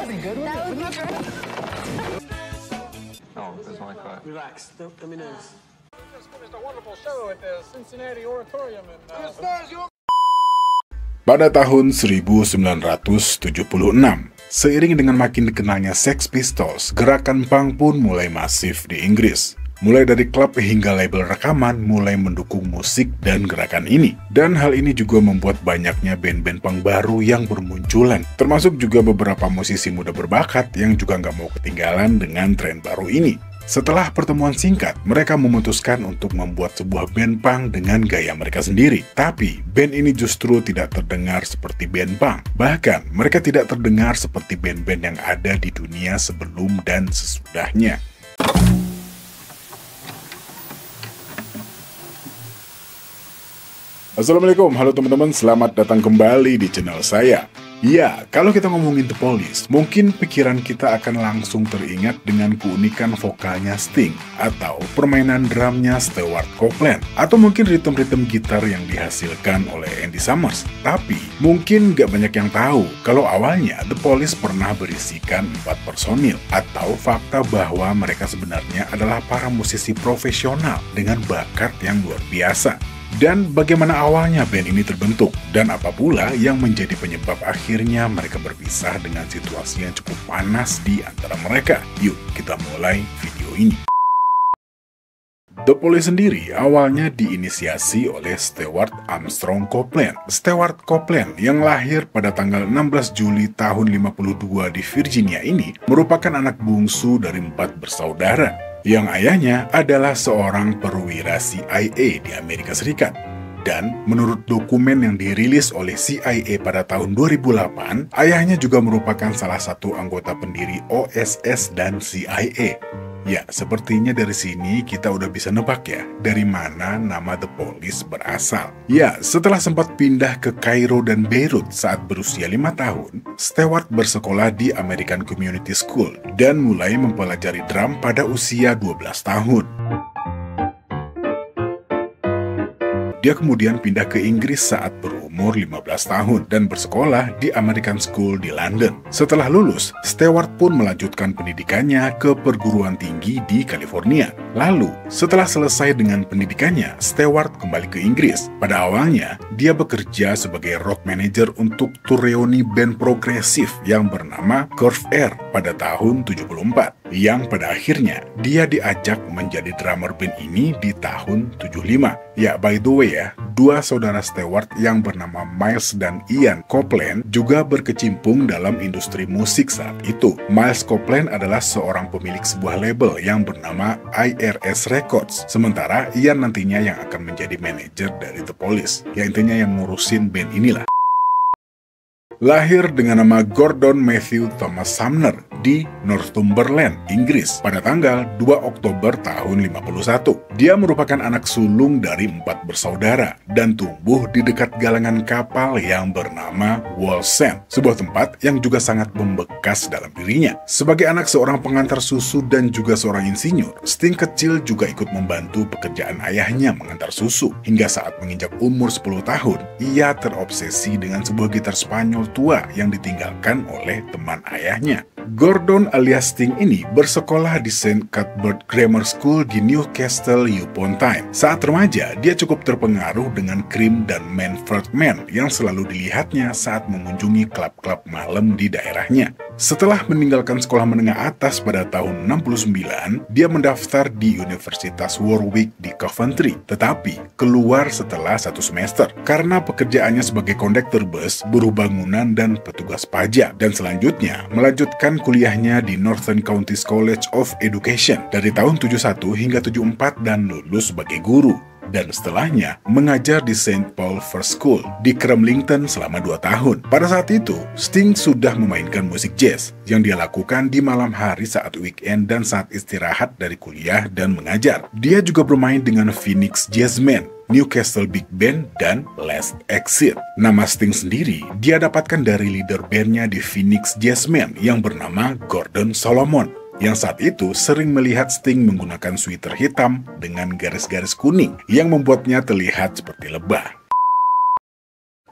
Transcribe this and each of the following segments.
Oh, that's my car. Relax. Let me know. Just finished a wonderful show at the Cincinnati Oratorium in Pada tahun 1976, seiring dengan makin dikenalnya Sex Pistols, gerakan punk pun mulai masif di Inggris. Mulai dari klub hingga label rekaman mulai mendukung musik dan gerakan ini. Dan hal ini juga membuat banyaknya band-band punk baru yang bermunculan. Termasuk juga beberapa musisi muda berbakat yang juga nggak mau ketinggalan dengan tren baru ini. Setelah pertemuan singkat, mereka memutuskan untuk membuat sebuah band punk dengan gaya mereka sendiri. Tapi, band ini justru tidak terdengar seperti band punk. Bahkan, mereka tidak terdengar seperti band-band yang ada di dunia sebelum dan sesudahnya. Assalamualaikum, halo teman-teman, selamat datang kembali di channel saya. Ya, kalau kita ngomongin The Police, mungkin pikiran kita akan langsung teringat dengan keunikan vokalnya Sting, atau permainan drumnya Stewart Copeland, atau mungkin ritme-ritme gitar yang dihasilkan oleh Andy Summers. Tapi, mungkin gak banyak yang tahu kalau awalnya The Police pernah berisikan 4 personil, atau fakta bahwa mereka sebenarnya adalah para musisi profesional dengan bakat yang luar biasa. Dan bagaimana awalnya band ini terbentuk, dan apa pula yang menjadi penyebab akhirnya mereka berpisah dengan situasi yang cukup panas di antara mereka. Yuk, kita mulai video ini. The Police sendiri awalnya diinisiasi oleh Stewart Armstrong Copeland. Stewart Copeland yang lahir pada tanggal 16 Juli tahun 52 di Virginia ini merupakan anak bungsu dari 4 bersaudara. Yang ayahnya adalah seorang perwira CIA di Amerika Serikat. Dan menurut dokumen yang dirilis oleh CIA pada tahun 2008, ayahnya juga merupakan salah satu anggota pendiri OSS dan CIA. Ya, sepertinya dari sini kita udah bisa nebak ya, dari mana nama The Police berasal. Ya, setelah sempat pindah ke Kairo dan Beirut saat berusia 5 tahun, Stewart bersekolah di American Community School dan mulai mempelajari drum pada usia 12 tahun. Dia kemudian pindah ke Inggris saat berumur 15 tahun dan bersekolah di American School di London. Setelah lulus, Stewart pun melanjutkan pendidikannya ke perguruan tinggi di California. Lalu, setelah selesai dengan pendidikannya, Stewart kembali ke Inggris. Pada awalnya, dia bekerja sebagai rock manager untuk tour reuni band progresif yang bernama Curve Air pada tahun 74. Yang pada akhirnya, dia diajak menjadi drummer band ini di tahun 75. Ya, by the way ya, dua saudara Stewart yang bernama Miles dan Ian Copeland juga berkecimpung dalam industri musik saat itu. Miles Copeland adalah seorang pemilik sebuah label yang bernama IRS Records, sementara Ian nantinya yang akan menjadi manajer dari The Police. Ya, intinya yang ngurusin band inilah. Lahir dengan nama Gordon Matthew Thomas Sumner di Northumberland, Inggris pada tanggal 2 Oktober tahun 51. Dia merupakan anak sulung dari 4 bersaudara dan tumbuh di dekat galangan kapal yang bernama Wallsend, sebuah tempat yang juga sangat membekas dalam dirinya. Sebagai anak seorang pengantar susu dan juga seorang insinyur, Sting kecil juga ikut membantu pekerjaan ayahnya mengantar susu. Hingga saat menginjak umur 10 tahun, ia terobsesi dengan sebuah gitar Spanyol tua yang ditinggalkan oleh teman ayahnya. Gordon alias Sting ini bersekolah di St. Cuthbert Grammar School di Newcastle upon Tyne. Saat remaja, dia cukup terpengaruh dengan Cream dan Manfred Mann yang selalu dilihatnya saat mengunjungi klub-klub malam di daerahnya. Setelah meninggalkan sekolah menengah atas pada tahun 69, dia mendaftar di Universitas Warwick di Coventry, tetapi keluar setelah 1 semester karena pekerjaannya sebagai kondektur bus, buruh bangunan, dan petugas pajak, dan selanjutnya melanjutkan kuliahnya di Northern Counties College of Education dari tahun 71 hingga 74 dan lulus sebagai guru. Dan setelahnya mengajar di St. Paul First School di Cramlington selama 2 tahun. Pada saat itu, Sting sudah memainkan musik jazz yang dia lakukan di malam hari saat weekend dan saat istirahat dari kuliah dan mengajar. Dia juga bermain dengan Phoenix Jazzmen, Newcastle Big Band, dan Last Exit. Nama Sting sendiri dia dapatkan dari leader bandnya di Phoenix Jazzmen yang bernama Gordon Solomon, yang saat itu sering melihat Sting menggunakan sweater hitam dengan garis-garis kuning yang membuatnya terlihat seperti lebah.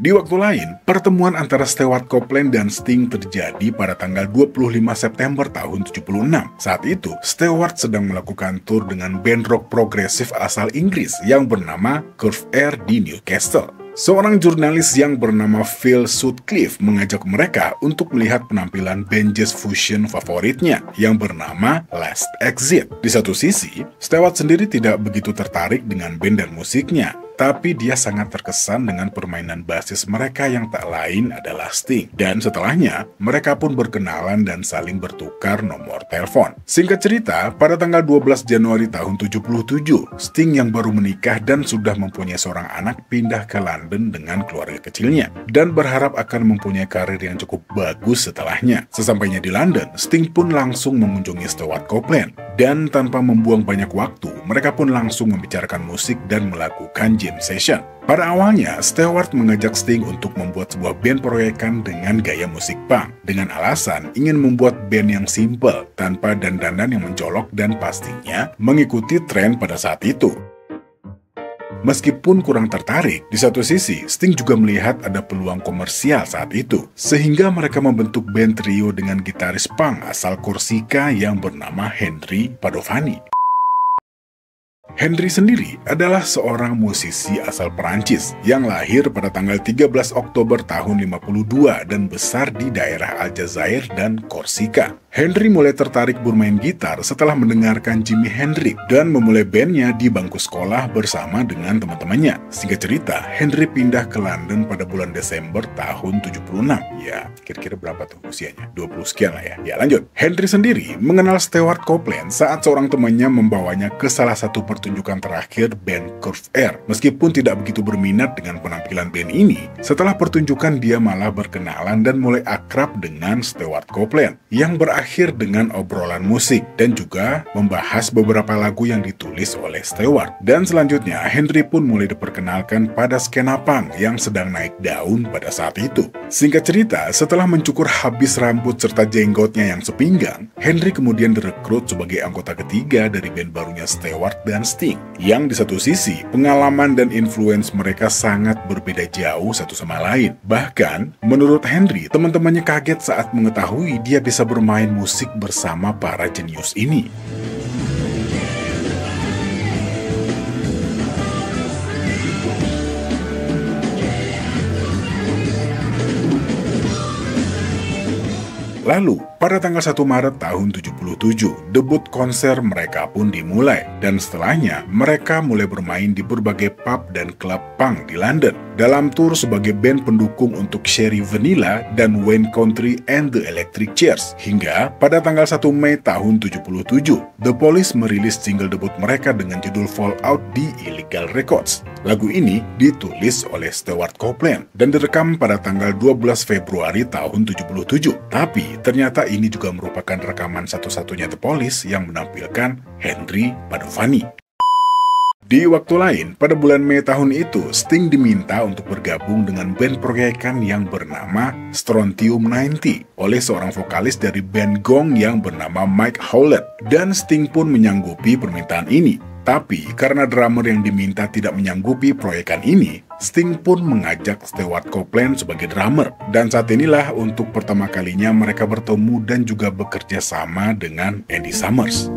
Di waktu lain, pertemuan antara Stewart Copeland dan Sting terjadi pada tanggal 25 September tahun 76. Saat itu, Stewart sedang melakukan tur dengan band rock progresif asal Inggris yang bernama Curve Air di Newcastle. Seorang jurnalis yang bernama Phil Sutcliffe mengajak mereka untuk melihat penampilan band jazz fusion favoritnya yang bernama Last Exit. Di satu sisi, Stewart sendiri tidak begitu tertarik dengan band dan musiknya, tapi dia sangat terkesan dengan permainan basis mereka yang tak lain adalah Sting. Dan setelahnya, mereka pun berkenalan dan saling bertukar nomor telepon. Singkat cerita, pada tanggal 12 Januari tahun 77, Sting yang baru menikah dan sudah mempunyai seorang anak pindah ke London dengan keluarga kecilnya dan berharap akan mempunyai karir yang cukup bagus setelahnya. Sesampainya di London, Sting pun langsung mengunjungi Stewart Copeland. Dan tanpa membuang banyak waktu, mereka pun langsung membicarakan musik dan melakukan jam session. Pada awalnya, Stewart mengajak Sting untuk membuat sebuah band proyekan dengan gaya musik punk, dengan alasan ingin membuat band yang simple, tanpa dandanan yang mencolok dan pastinya mengikuti tren pada saat itu. Meskipun kurang tertarik, di satu sisi, Sting juga melihat ada peluang komersial saat itu, sehingga mereka membentuk band trio dengan gitaris punk asal Korsika yang bernama Henry Padovani. Henry sendiri adalah seorang musisi asal Perancis yang lahir pada tanggal 13 Oktober tahun 52 dan besar di daerah Aljazair dan Korsika. Henry mulai tertarik bermain gitar setelah mendengarkan Jimi Hendrix dan memulai bandnya di bangku sekolah bersama dengan teman-temannya. Singkat cerita, Henry pindah ke London pada bulan Desember tahun 76. Ya, kira-kira berapa tuh usianya? 20 sekian lah ya. Ya, lanjut. Henry sendiri mengenal Stewart Copeland saat seorang temannya membawanya ke salah satu pertunjukan terakhir band Curve Air. Meskipun tidak begitu berminat dengan penampilan band ini, setelah pertunjukan dia malah berkenalan dan mulai akrab dengan Stewart Copeland yang berakhir dengan obrolan musik dan juga membahas beberapa lagu yang ditulis oleh Stewart. Dan selanjutnya, Henry pun mulai diperkenalkan pada skena punk yang sedang naik daun pada saat itu. Singkat cerita, setelah mencukur habis rambut serta jenggotnya yang sepinggang, Henry kemudian direkrut sebagai anggota ketiga dari band barunya Stewart dan Sting. Yang di satu sisi, pengalaman dan influence mereka sangat berbeda jauh satu sama lain. Bahkan, menurut Henry, teman-temannya kaget saat mengetahui dia bisa bermain musik bersama para jenius ini. Lalu, pada tanggal 1 Maret tahun 77, debut konser mereka pun dimulai. Dan setelahnya, mereka mulai bermain di berbagai pub dan klub punk di London. Dalam tur sebagai band pendukung untuk Sherry Vanilla dan Wayne Country and the Electric Chairs. Hingga pada tanggal 1 Mei tahun 77, The Police merilis single debut mereka dengan judul Fallout di Illegal Records. Lagu ini ditulis oleh Stewart Copeland dan direkam pada tanggal 12 Februari tahun 77. Tapi ternyata ini juga merupakan rekaman satu-satunya The Police yang menampilkan Henry Padovani. Di waktu lain, pada bulan Mei tahun itu, Sting diminta untuk bergabung dengan band proyekan yang bernama Strontium 90 oleh seorang vokalis dari band gong yang bernama Mike Howlett. Dan Sting pun menyanggupi permintaan ini. Tapi karena drummer yang diminta tidak menyanggupi proyekan ini, Sting pun mengajak Stewart Copeland sebagai drummer. Dan saat inilah untuk pertama kalinya mereka bertemu dan juga bekerja sama dengan Andy Summers.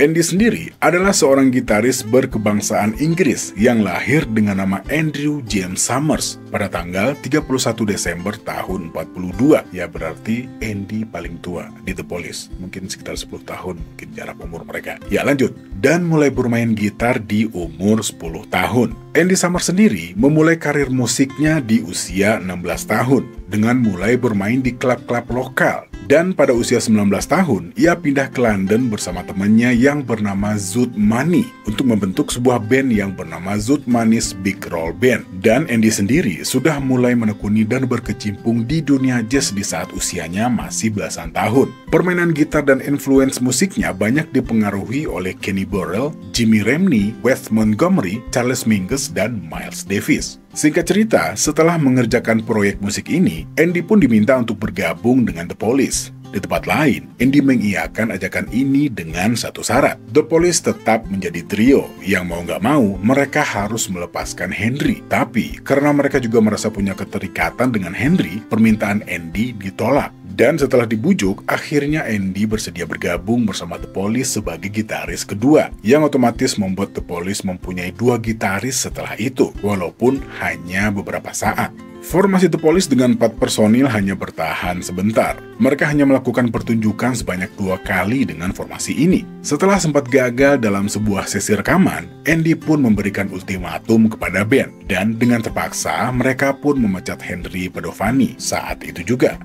Andy sendiri adalah seorang gitaris berkebangsaan Inggris yang lahir dengan nama Andrew James Summers pada tanggal 31 Desember tahun 42. Ya berarti Andy paling tua di The Police. Mungkin sekitar 10 tahun, mungkin jarak umur mereka. Ya lanjut. Dan mulai bermain gitar di umur 10 tahun. Andy Summers sendiri memulai karir musiknya di usia 16 tahun dengan mulai bermain di klub-klub lokal. Dan pada usia 19 tahun, ia pindah ke London bersama temannya yang bernama Zoot Money untuk membentuk sebuah band yang bernama Zoot Money's Big Roll Band. Dan Andy sendiri sudah mulai menekuni dan berkecimpung di dunia jazz di saat usianya masih belasan tahun. Permainan gitar dan influence musiknya banyak dipengaruhi oleh Kenny Burrell, Jimmy Remini, Wes Montgomery, Charles Mingus, dan Miles Davis. Singkat cerita, setelah mengerjakan proyek musik ini, Andy pun diminta untuk bergabung dengan The Police. Di tempat lain, Andy mengiyakan ajakan ini dengan satu syarat. The Police tetap menjadi trio yang mau nggak mau mereka harus melepaskan Henry. Tapi karena mereka juga merasa punya keterikatan dengan Henry, permintaan Andy ditolak. Dan setelah dibujuk, akhirnya Andy bersedia bergabung bersama The Police sebagai gitaris kedua, yang otomatis membuat The Police mempunyai 2 gitaris setelah itu, walaupun hanya beberapa saat. Formasi The Police dengan 4 personil hanya bertahan sebentar. Mereka hanya melakukan pertunjukan sebanyak 2 kali dengan formasi ini. Setelah sempat gagal dalam sebuah sesi rekaman, Andy pun memberikan ultimatum kepada band, dan dengan terpaksa mereka pun memecat Henry Padovani saat itu juga.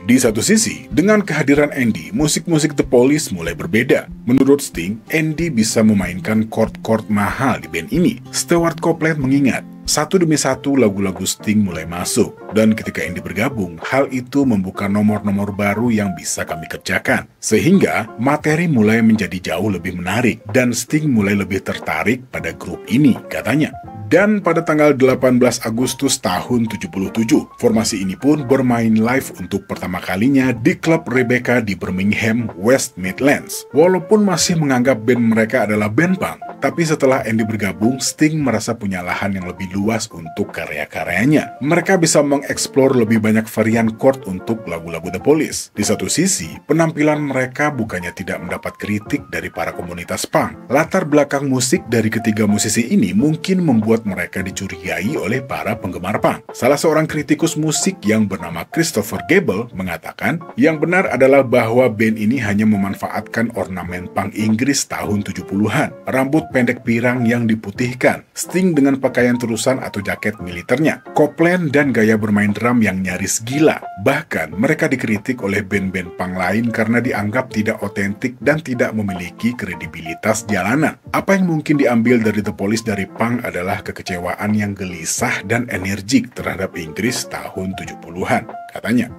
Di satu sisi, dengan kehadiran Andy, musik-musik The Police mulai berbeda. Menurut Sting, Andy bisa memainkan chord-chord mahal di band ini. Stewart Copeland mengingat, satu demi satu lagu-lagu Sting mulai masuk. Dan ketika Andy bergabung, hal itu membuka nomor-nomor baru yang bisa kami kerjakan. Sehingga, materi mulai menjadi jauh lebih menarik, dan Sting mulai lebih tertarik pada grup ini, katanya. Dan pada tanggal 18 Agustus tahun 77, formasi ini pun bermain live untuk pertama kalinya di klub Rebecca di Birmingham, West Midlands. Walaupun masih menganggap band mereka adalah band punk, tapi setelah Andy bergabung, Sting merasa punya lahan yang lebih luas untuk karya-karyanya. Mereka bisa mengeksplor lebih banyak varian chord untuk lagu-lagu The Police. Di satu sisi, penampilan mereka bukannya tidak mendapat kritik dari para komunitas punk. Latar belakang musik dari ketiga musisi ini mungkin membuat mereka dicurigai oleh para penggemar punk. Salah seorang kritikus musik yang bernama Christopher Gable mengatakan, yang benar adalah bahwa band ini hanya memanfaatkan ornamen punk Inggris tahun 70-an, rambut pendek pirang yang diputihkan, Sting dengan pakaian terusan atau jaket militernya, Copeland dan gaya bermain drum yang nyaris gila. Bahkan mereka dikritik oleh band-band punk lain karena dianggap tidak otentik dan tidak memiliki kredibilitas jalanan. Apa yang mungkin diambil dari The Police dari punk adalah kekecewaan yang gelisah dan energik terhadap Inggris tahun 70-an, katanya.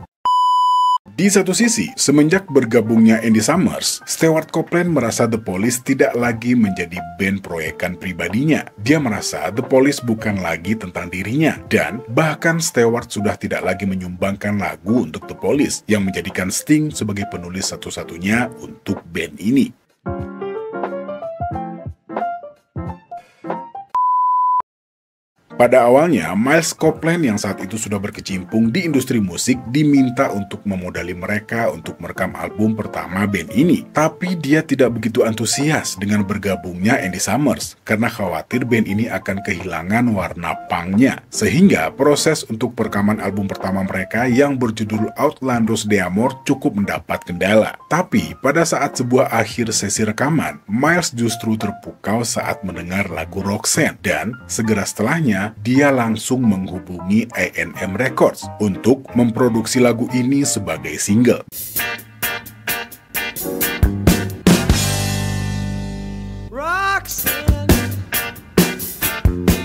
Di satu sisi, semenjak bergabungnya Andy Summers, Stewart Copeland merasa The Police tidak lagi menjadi band proyekan pribadinya. Dia merasa The Police bukan lagi tentang dirinya, dan bahkan Stewart sudah tidak lagi menyumbangkan lagu untuk The Police, yang menjadikan Sting sebagai penulis satu-satunya untuk band ini. Pada awalnya, Miles Copeland yang saat itu sudah berkecimpung di industri musik diminta untuk memodali mereka untuk merekam album pertama band ini. Tapi dia tidak begitu antusias dengan bergabungnya Andy Summers karena khawatir band ini akan kehilangan warna punknya. Sehingga proses untuk perekaman album pertama mereka yang berjudul Outlandos d'Amour cukup mendapat kendala. Tapi pada saat sebuah akhir sesi rekaman, Miles justru terpukau saat mendengar lagu Roxanne, dan segera setelahnya dia langsung menghubungi A&M Records untuk memproduksi lagu ini sebagai single.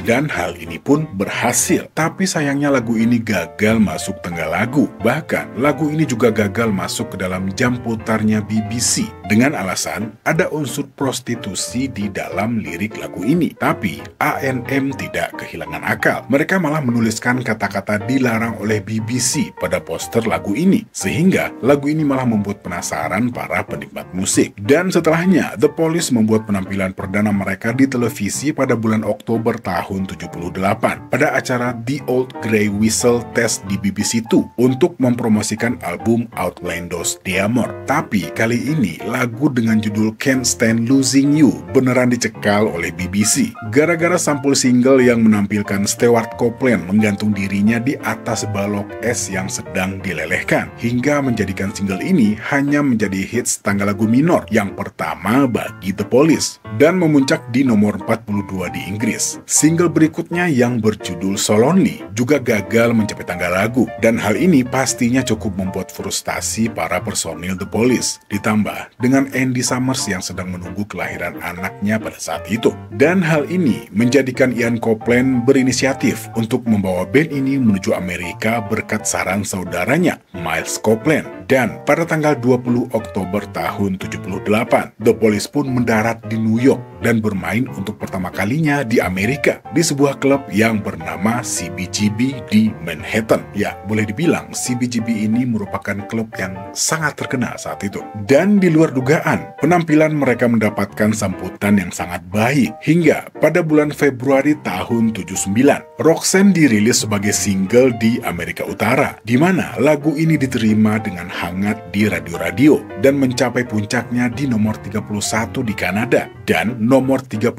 Dan hal ini pun berhasil. Tapi sayangnya lagu ini gagal masuk tengah lagu. Bahkan lagu ini juga gagal masuk ke dalam jam putarnya BBC dengan alasan ada unsur prostitusi di dalam lirik lagu ini. Tapi A&M tidak kehilangan akal. Mereka malah menuliskan kata-kata dilarang oleh BBC pada poster lagu ini. Sehingga lagu ini malah membuat penasaran para penikmat musik. Dan setelahnya, The Police membuat penampilan perdana mereka di televisi pada bulan Oktober tahun 78 pada acara The Old Grey Whistle Test di BBC 2 untuk mempromosikan album Outlandos d'Amour. Tapi kali ini lagu dengan judul Can't Stand Losing You beneran dicekal oleh BBC gara-gara sampul single yang menampilkan Stewart Copeland menggantung dirinya di atas balok es yang sedang dilelehkan, hingga menjadikan single ini hanya menjadi hits tangga lagu minor yang pertama bagi The Police dan memuncak di nomor 42 di Inggris. Single berikutnya yang berjudul So Lonely juga gagal mencapai tangga lagu, dan hal ini pastinya cukup membuat frustasi para personil The Police, ditambah dengan Andy Summers yang sedang menunggu kelahiran anaknya pada saat itu. Dan hal ini menjadikan Ian Copeland berinisiatif untuk membawa band ini menuju Amerika berkat saran saudaranya, Miles Copeland. Dan pada tanggal 20 Oktober tahun 78, The Police pun mendarat di New York dan bermain untuk pertama kalinya di Amerika di sebuah klub yang bernama CBGB di Manhattan. Ya, boleh dibilang CBGB ini merupakan klub yang sangat terkenal saat itu. Dan di luar dugaan, penampilan mereka mendapatkan sambutan yang sangat baik hingga pada bulan Februari tahun 79, Roxanne dirilis sebagai single di Amerika Utara, di mana lagu ini diterima dengan hangat di radio-radio dan mencapai puncaknya di nomor 31 di Kanada dan nomor 32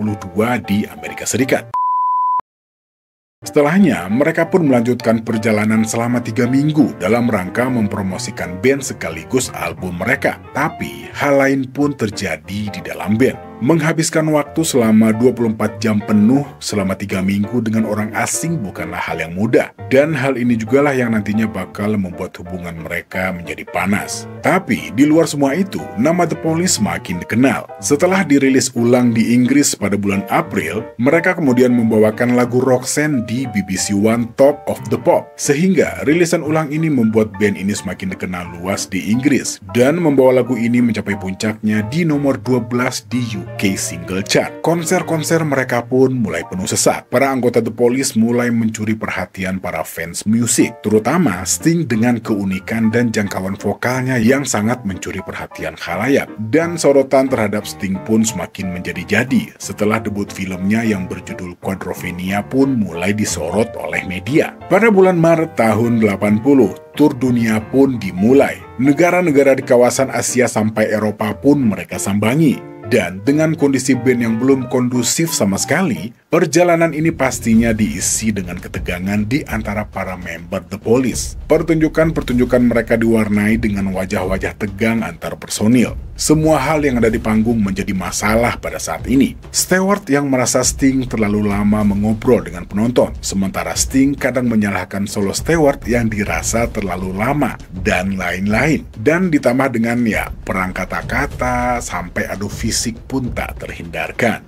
di Amerika Serikat. Setelahnya, mereka pun melanjutkan perjalanan selama 3 minggu dalam rangka mempromosikan band sekaligus album mereka. Tapi, hal lain pun terjadi di dalam band. Menghabiskan waktu selama 24 jam penuh selama 3 minggu dengan orang asing bukanlah hal yang mudah. Dan hal ini jugalah yang nantinya bakal membuat hubungan mereka menjadi panas. Tapi, di luar semua itu, nama The Police makin dikenal. Setelah dirilis ulang di Inggris pada bulan April, mereka kemudian membawakan lagu Roxanne di BBC One Top of the Pop. Sehingga rilisan ulang ini membuat band ini semakin dikenal luas di Inggris dan membawa lagu ini mencapai puncaknya di nomor 12 di UK Single Chart. Konser-konser mereka pun mulai penuh sesak. Para anggota The Police mulai mencuri perhatian para fans musik, terutama Sting dengan keunikan dan jangkauan vokalnya yang sangat mencuri perhatian khalayak. Dan sorotan terhadap Sting pun semakin menjadi-jadi setelah debut filmnya yang berjudul Quadrophenia pun mulai disorot oleh media. Pada bulan Maret tahun 80, tur dunia pun dimulai. Negara-negara di kawasan Asia sampai Eropa pun mereka sambangi. Dan dengan kondisi band yang belum kondusif sama sekali, perjalanan ini pastinya diisi dengan ketegangan di antara para member The Police. Pertunjukan-pertunjukan mereka diwarnai dengan wajah-wajah tegang antar personil. Semua hal yang ada di panggung menjadi masalah pada saat ini. Stewart yang merasa Sting terlalu lama mengobrol dengan penonton, sementara Sting kadang menyalahkan solo Stewart yang dirasa terlalu lama, dan lain-lain. Dan ditambah dengan perang kata-kata sampai adu fisik pun tak terhindarkan.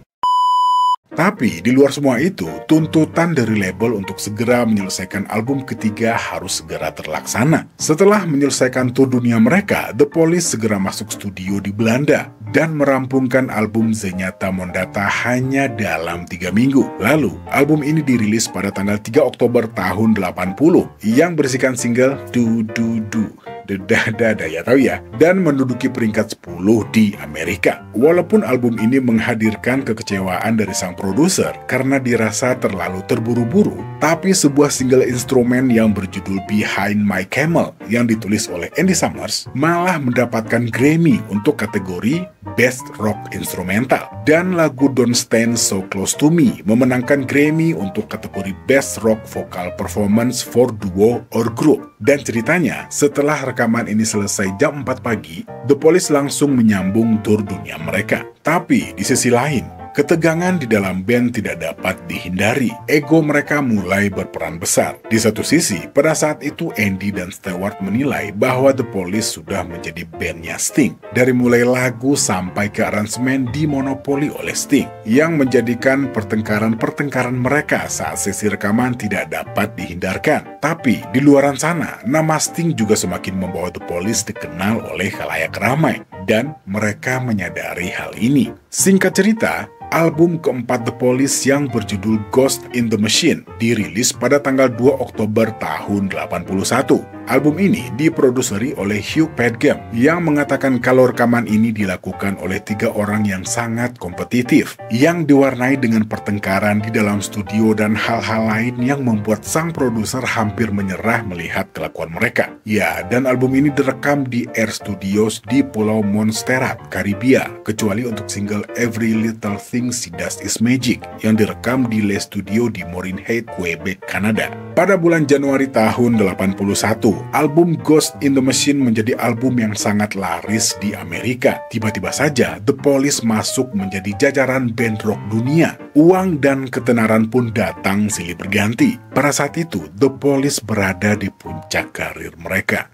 Tapi di luar semua itu, tuntutan dari label untuk segera menyelesaikan album ketiga harus segera terlaksana. Setelah menyelesaikan tur dunia mereka, The Police segera masuk studio di Belanda dan merampungkan album Zenyatta Mondatta hanya dalam 3 minggu. Lalu, album ini dirilis pada tanggal 3 Oktober tahun 80 yang berisikan single Du Du Du. Ya tahu ya, dan menduduki peringkat 10 di Amerika. Walaupun album ini menghadirkan kekecewaan dari sang produser karena dirasa terlalu terburu-buru, tapi sebuah single instrumen yang berjudul Behind My Camel yang ditulis oleh Andy Summers malah mendapatkan Grammy untuk kategori Best Rock Instrumental, dan lagu Don't Stand So Close To Me memenangkan Grammy untuk kategori Best Rock Vocal Performance for Duo or Group. Dan ceritanya, setelah rekaman ini selesai jam 4 pagi, The Police langsung menyambung tur dunia mereka. Tapi di sisi lain, ketegangan di dalam band tidak dapat dihindari. Ego mereka mulai berperan besar. Di satu sisi, pada saat itu Andy dan Stewart menilai bahwa The Police sudah menjadi bandnya Sting. Dari mulai lagu sampai ke aransemen dimonopoli oleh Sting, yang menjadikan pertengkaran mereka saat sesi rekaman tidak dapat dihindarkan. Tapi di luaran sana, nama Sting juga semakin membawa The Police dikenal oleh khalayak ramai, dan mereka menyadari hal ini. Singkat cerita, album keempat The Police yang berjudul Ghost in the Machine dirilis pada tanggal 2 Oktober tahun 81. Album ini diproduseri oleh Hugh Padgham yang mengatakan kalau rekaman ini dilakukan oleh 3 orang yang sangat kompetitif, yang diwarnai dengan pertengkaran di dalam studio dan hal-hal lain yang membuat sang produser hampir menyerah melihat kelakuan mereka. Ya, dan album ini direkam di Air Studios di Pulau Montserrat, Karibia, kecuali untuk single Every Little Thing She Does Is Magic yang direkam di Le Studio di Morinhead, Quebec, Kanada. Pada bulan Januari tahun 81, album Ghost in the Machine menjadi album yang sangat laris di Amerika. Tiba-tiba saja, The Police masuk menjadi jajaran band rock dunia. Uang dan ketenaran pun datang silih berganti. Pada saat itu, The Police berada di puncak karir mereka.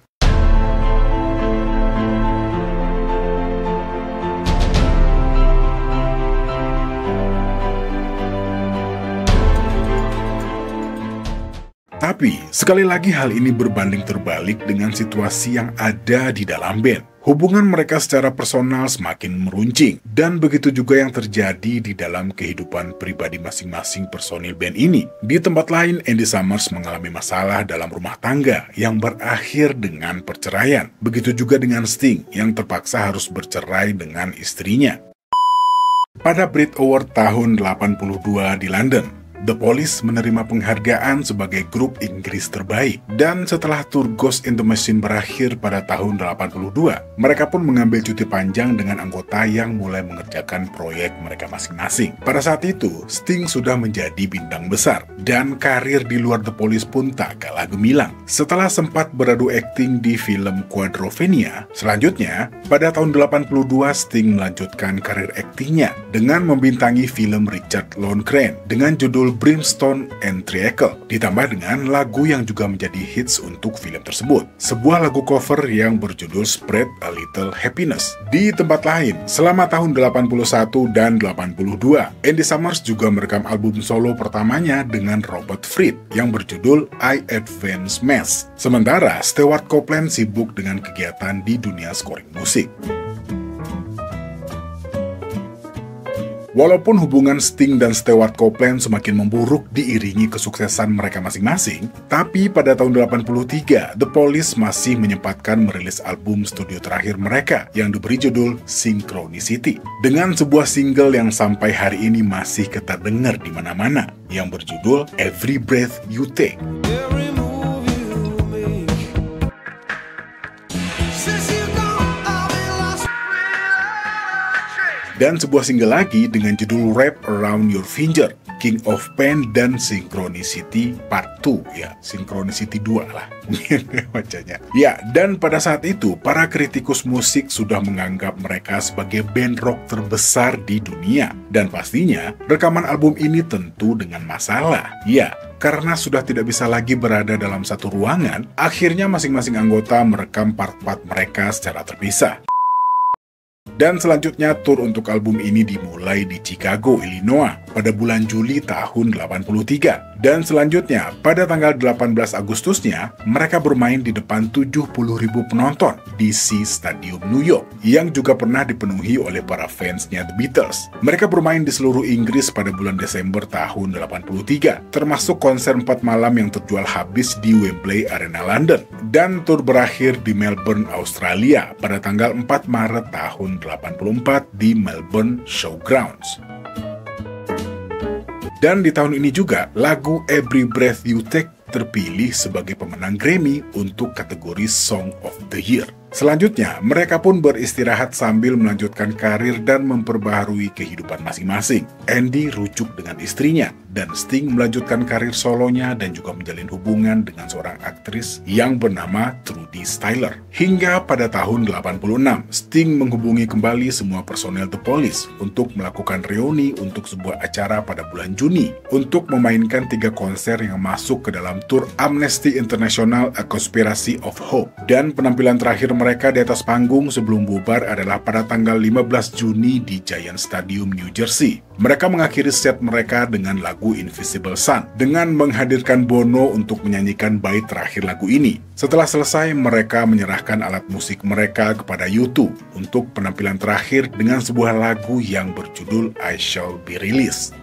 Tapi, sekali lagi hal ini berbanding terbalik dengan situasi yang ada di dalam band. Hubungan mereka secara personal semakin meruncing, dan begitu juga yang terjadi di dalam kehidupan pribadi masing-masing personil band ini. Di tempat lain, Andy Summers mengalami masalah dalam rumah tangga yang berakhir dengan perceraian. Begitu juga dengan Sting yang terpaksa harus bercerai dengan istrinya. Pada Brit Award tahun 82 di London, The Police menerima penghargaan sebagai grup Inggris terbaik. Dan setelah tur Ghost in the Machine berakhir pada tahun 82, mereka pun mengambil cuti panjang dengan anggota yang mulai mengerjakan proyek mereka masing-masing. Pada saat itu, Sting sudah menjadi bintang besar, dan karir di luar The Police pun tak kalah gemilang. Setelah sempat beradu akting di film Quadrophenia, selanjutnya, pada tahun 82 Sting melanjutkan karir aktingnya dengan membintangi film Richard Loncran dengan judul Brimstone and Treacle, ditambah dengan lagu yang juga menjadi hits untuk film tersebut. Sebuah lagu cover yang berjudul Spread a Little Happiness. Di tempat lain, selama tahun 81 dan 82, Andy Summers juga merekam album solo pertamanya dengan Robert Fripp yang berjudul I Advance Mass. Sementara Stewart Copeland sibuk dengan kegiatan di dunia scoring musik. Walaupun hubungan Sting dan Stewart Copeland semakin memburuk diiringi kesuksesan mereka masing-masing, tapi pada tahun 83, The Police masih menyempatkan merilis album studio terakhir mereka yang diberi judul Synchronicity, dengan sebuah single yang sampai hari ini masih keterdengar di mana-mana, yang berjudul Every Breath You Take. Dan sebuah single lagi dengan judul Wrap Around Your Finger, King of Pain dan Synchronicity Part 2, ya, Synchronicity 2 lah bacanya. Ya, dan pada saat itu, para kritikus musik sudah menganggap mereka sebagai band rock terbesar di dunia. Dan pastinya, rekaman album ini tentu dengan masalah. Ya, karena sudah tidak bisa lagi berada dalam satu ruangan, akhirnya masing-masing anggota merekam part-part mereka secara terpisah. Dan selanjutnya tur untuk album ini dimulai di Chicago, Illinois pada bulan Juli tahun 83. Dan selanjutnya pada tanggal 18 Agustusnya mereka bermain di depan 70.000 penonton di Shea Stadium, New York, yang juga pernah dipenuhi oleh para fansnya The Beatles. Mereka bermain di seluruh Inggris pada bulan Desember tahun 83, termasuk konser 4 malam yang terjual habis di Wembley Arena London. Dan tur berakhir di Melbourne, Australia pada tanggal 4 Maret tahun 84 di Melbourne Showgrounds. Dan di tahun ini juga, lagu Every Breath You Take terpilih sebagai pemenang Grammy untuk kategori Song of the Year. Selanjutnya, mereka pun beristirahat sambil melanjutkan karir dan memperbaharui kehidupan masing-masing. Andy rujuk dengan istrinya, dan Sting melanjutkan karir solonya dan juga menjalin hubungan dengan seorang aktris yang bernama Trudy Styler. Hingga pada tahun 86, Sting menghubungi kembali semua personel The Police untuk melakukan reuni untuk sebuah acara pada bulan Juni, untuk memainkan 3 konser yang masuk ke dalam tur Amnesty International A Conspiracy of Hope. Dan penampilan terakhir mereka di atas panggung sebelum bubar adalah pada tanggal 15 Juni di Giant Stadium, New Jersey. Mereka mengakhiri set mereka dengan lagu Invisible Sun, dengan menghadirkan Bono untuk menyanyikan bait terakhir lagu ini. Setelah selesai, mereka menyerahkan alat musik mereka kepada U2 untuk penampilan terakhir dengan sebuah lagu yang berjudul I Shall Be Released.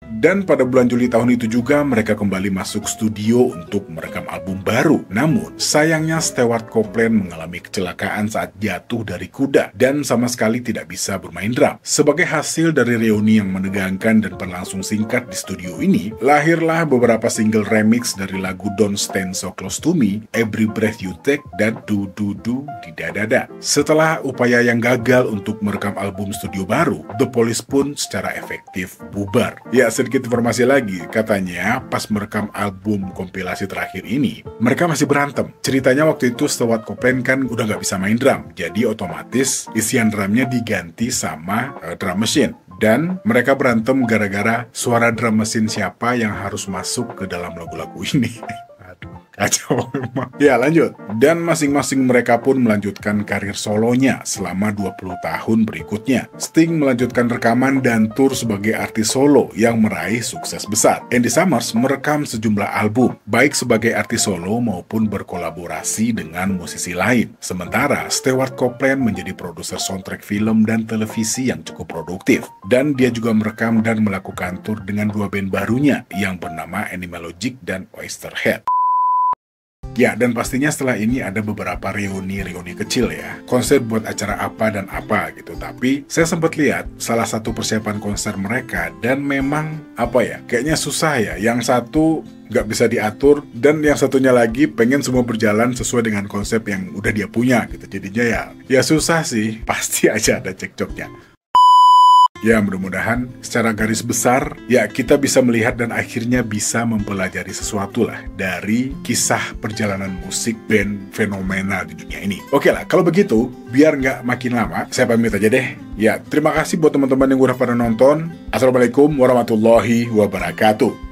Dan pada bulan Juli tahun itu juga mereka kembali masuk studio untuk merekam album baru. Namun, sayangnya Stewart Copeland mengalami kecelakaan saat jatuh dari kuda dan sama sekali tidak bisa bermain drum. Sebagai hasil dari reuni yang menegangkan dan berlangsung singkat di studio ini, lahirlah beberapa single remix dari lagu Don't Stand So Close To Me, Every Breath You Take, dan Do Do Do Di Da Da Da. Setelah upaya yang gagal untuk merekam album studio baru, The Police pun secara efektif bubar. Ya, sedikit informasi lagi, katanya pas merekam album kompilasi terakhir ini, mereka masih berantem. Ceritanya waktu itu Stewart Copeland kan udah nggak bisa main drum, jadi otomatis isian drumnya diganti sama drum machine. Dan mereka berantem gara-gara suara drum mesin siapa yang harus masuk ke dalam lagu-lagu ini. Aduh. Kacau memang. Ya lanjut. Dan masing-masing mereka pun melanjutkan karir solonya selama 20 tahun berikutnya. Sting melanjutkan rekaman dan tur sebagai artis solo yang meraih sukses besar. Andy Summers merekam sejumlah album, baik sebagai artis solo maupun berkolaborasi dengan musisi lain. Sementara Stewart Copeland menjadi produser soundtrack film dan televisi yang cukup produktif. Dan dia juga merekam dan melakukan tur dengan dua band barunya yang bernama Animalogic dan Oysterhead. Ya, dan pastinya setelah ini ada beberapa reuni kecil ya. Konser buat acara apa dan apa gitu. Tapi saya sempat lihat salah satu persiapan konser mereka dan memang kayaknya susah ya. Yang satu nggak bisa diatur dan yang satunya lagi pengen semua berjalan sesuai dengan konsep yang udah dia punya gitu. Jadinya ya susah sih. Pasti aja ada cekcoknya. Ya, mudah-mudahan secara garis besar, ya kita bisa melihat dan akhirnya bisa mempelajari sesuatu lah dari kisah perjalanan musik band fenomenal di dunia ini. Oke lah, kalau begitu, biar nggak makin lama, saya pamit aja deh. Ya, terima kasih buat teman-teman yang udah pada nonton. Assalamualaikum warahmatullahi wabarakatuh.